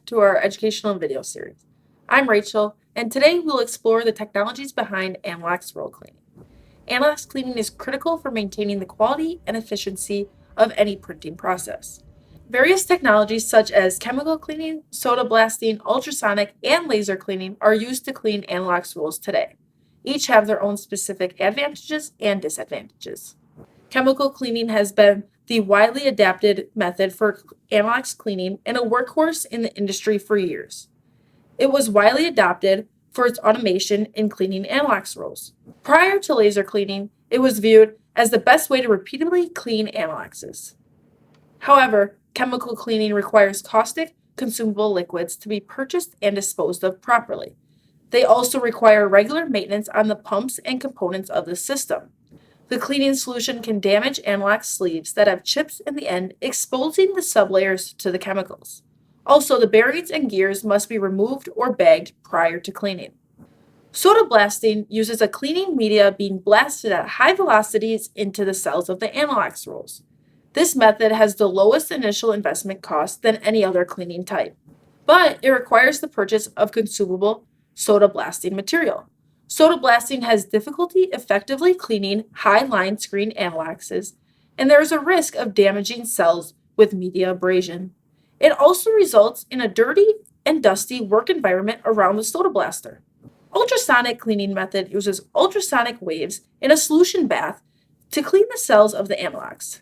to our educational video series. I'm Rachel, and today we'll explore the technologies behind Anilox roll cleaning. Anilox cleaning is critical for maintaining the quality and efficiency of any printing process. Various technologies such as chemical cleaning, soda blasting, ultrasonic, and laser cleaning are used to clean Anilox rolls today. Each have their own specific advantages and disadvantages. Chemical cleaning has been the widely adapted method for Anilox cleaning and a workhorse in the industry for years. It was widely adopted for its automation in cleaning Anilox rolls. Prior to laser cleaning, it was viewed as the best way to repeatedly clean Aniloxes. However, chemical cleaning requires caustic, consumable liquids to be purchased and disposed of properly. They also require regular maintenance on the pumps and components of the system. The cleaning solution can damage Anilox sleeves that have chips in the end, exposing the sublayers to the chemicals. Also, the bearings and gears must be removed or bagged prior to cleaning. Soda blasting uses a cleaning media being blasted at high velocities into the cells of the Anilox rolls. This method has the lowest initial investment cost than any other cleaning type, but it requires the purchase of consumable soda blasting material. Soda blasting has difficulty effectively cleaning high line screen Aniloxes, and there is a risk of damaging cells with media abrasion. It also results in a dirty and dusty work environment around the soda blaster. Ultrasonic cleaning method uses ultrasonic waves in a solution bath to clean the cells of the Anilox.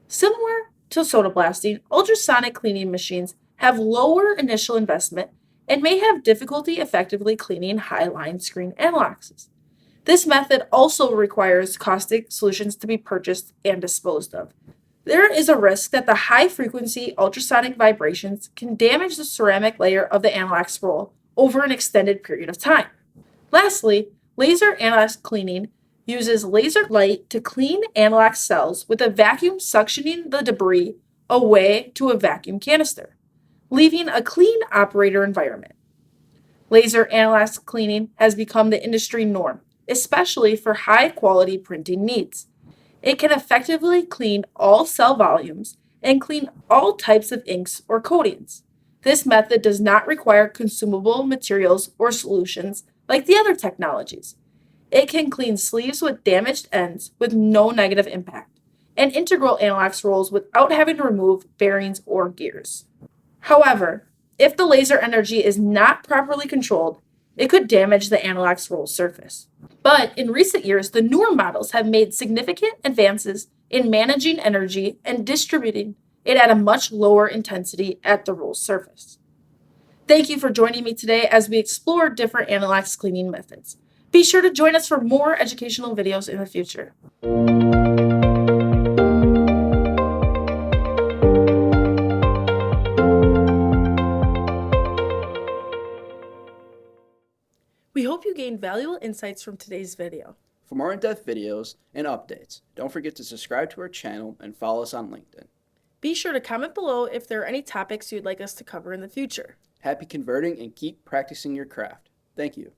Similar to soda blasting, ultrasonic cleaning machines have lower initial investment and may have difficulty effectively cleaning high-line screen Aniloxes. This method also requires caustic solutions to be purchased and disposed of. There is a risk that the high-frequency ultrasonic vibrations can damage the ceramic layer of the Anilox roll over an extended period of time. Lastly, laser Anilox cleaning uses laser light to clean Anilox cells with a vacuum suctioning the debris away to a vacuum canister, leaving a clean operator environment. Laser Anilox cleaning has become the industry norm, especially for high-quality printing needs. It can effectively clean all cell volumes and clean all types of inks or coatings. This method does not require consumable materials or solutions like the other technologies. It can clean sleeves with damaged ends with no negative impact, and integral Anilox rolls without having to remove bearings or gears. However, if the laser energy is not properly controlled, it could damage the Anilox roll surface. But in recent years, the newer models have made significant advances in managing energy and distributing it at a much lower intensity at the roll surface. Thank you for joining me today as we explore different Anilox cleaning methods. Be sure to join us for more educational videos in the future. We hope you gained valuable insights from today's video. For more in-depth videos and updates, don't forget to subscribe to our channel and follow us on LinkedIn. Be sure to comment below if there are any topics you'd like us to cover in the future. Happy converting and keep practicing your craft. Thank you.